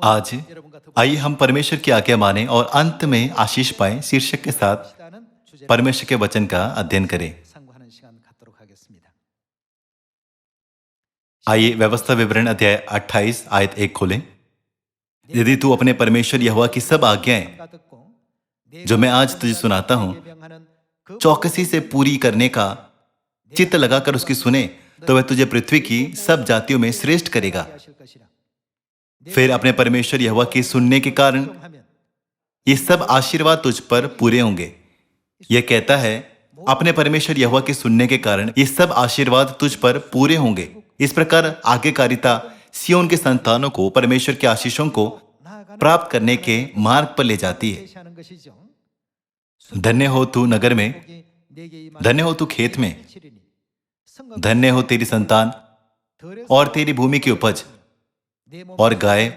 आज आइए हम परमेश्वर की आज्ञा माने और अंत में आशीष पाएं शीर्षक के साथ परमेश्वर के वचन का अध्ययन करें। आइए व्यवस्था विवरण अध्याय 28 आयत 1 खोलें। यदि तू अपने परमेश्वर यहोवा की सब आज्ञाएं जो मैं आज तुझे सुनाता हूं चौकसी से पूरी करने का चित्त लगाकर उसकी सुने तो वह तुझे पृथ्वी की सब जातियों में श्रेष्ठ करेगा। फिर अपने परमेश्वर यहोवा की सुनने के कारण ये सब आशीर्वाद तुझ पर पूरे होंगे। यह कहता है अपने परमेश्वर यहोवा के सुनने के कारण ये सब आशीर्वाद तुझ पर पूरे होंगे। इस प्रकार आज्ञाकारिता सिय्योन के संतानों को परमेश्वर के आशीषों को प्राप्त करने के मार्ग पर ले जाती है। धन्य हो तू नगर में, धन्य हो तू खेत में, धन्य हो तेरी संतान और तेरी भूमि की उपज और गाय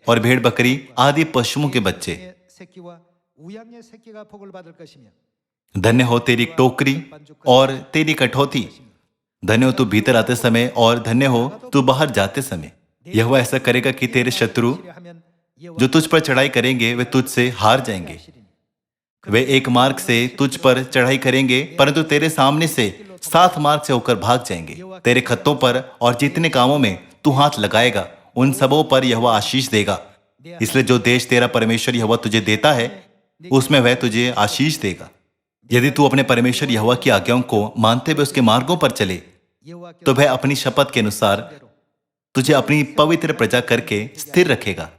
और भेड़ बकरी आदि पशुओं के बच्चे। धन्य हो तेरी टोकरी और तेरी कठौती, धन्य हो तू भीतर आते समय और धन्य हो तू बाहर जाते समय। यहोवा ऐसा करेगा कि तेरे शत्रु जो तुझ पर चढ़ाई करेंगे वे तुझसे हार जाएंगे। वे एक मार्ग से तुझ पर चढ़ाई करेंगे परंतु तेरे सामने से 7 मार्ग से होकर भाग जाएंगे। तेरे खत्तों पर और जितने कामों में तू हाथ लगाएगा उन सबों पर यहोवा आशीष देगा। इसलिए जो देश तेरा परमेश्वर यहोवा तुझे देता है उसमें वह तुझे आशीष देगा। यदि तू अपने परमेश्वर यहोवा की आज्ञाओं को मानते हुए उसके मार्गों पर चले तो वह अपनी शपथ के अनुसार तुझे अपनी पवित्र प्रजा करके स्थिर रखेगा।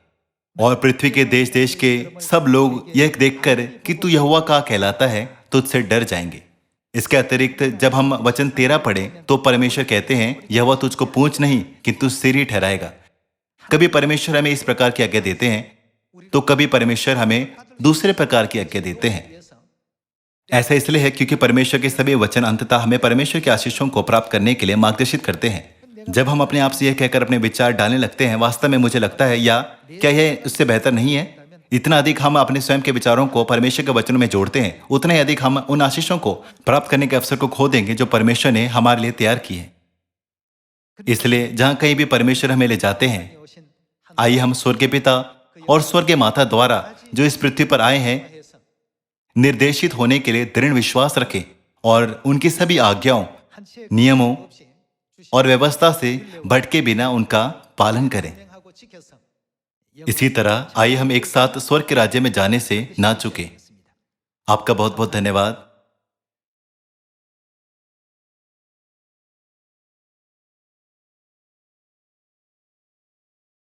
और पृथ्वी के देश देश के सब लोग यह देखकर कि तू यहोवा का कहलाता है तुझसे डर जाएंगे। इसके अतिरिक्त जब हम वचन 13 पढ़ें तो परमेश्वर कहते हैं यहोवा तुझको पूंछ नहीं किंतु सिर ही ठहराएगा। कभी परमेश्वर हमें इस प्रकार की आज्ञा देते हैं तो कभी परमेश्वर हमें दूसरे प्रकार की आज्ञा देते हैं। ऐसा इसलिए है क्योंकि परमेश्वर के सभी वचन अंततः हमें परमेश्वर के आशीषों को प्राप्त करने के लिए मार्गदर्शित करते हैं। जब हम अपने आप से यह कहकर अपने विचार डालने लगते हैं वास्तव में मुझे लगता है या क्या यह उससे बेहतर नहीं है, इतना अधिक हम अपने स्वयं के विचारों को परमेश्वर के वचनों में जोड़ते हैं उतना ही अधिक हम उन आशीषों को प्राप्त करने के अवसर को खो देंगे जो परमेश्वर ने हमारे लिए तैयार किए हैं। इसलिए जहां कहीं भी परमेश्वर हमें ले जाते हैं आइए हम स्वर्गीय पिता और स्वर्गीय माता द्वारा जो इस पृथ्वी पर आए हैं निर्देशित होने के लिए दृढ़ विश्वास रखें और उनकी सभी आज्ञाओं, नियमों और व्यवस्था से भटके बिना उनका पालन करें। इसी तरह आइए हम एक साथ स्वर्ग के राज्य में जाने से ना चूकें। आपका बहुत बहुत धन्यवाद।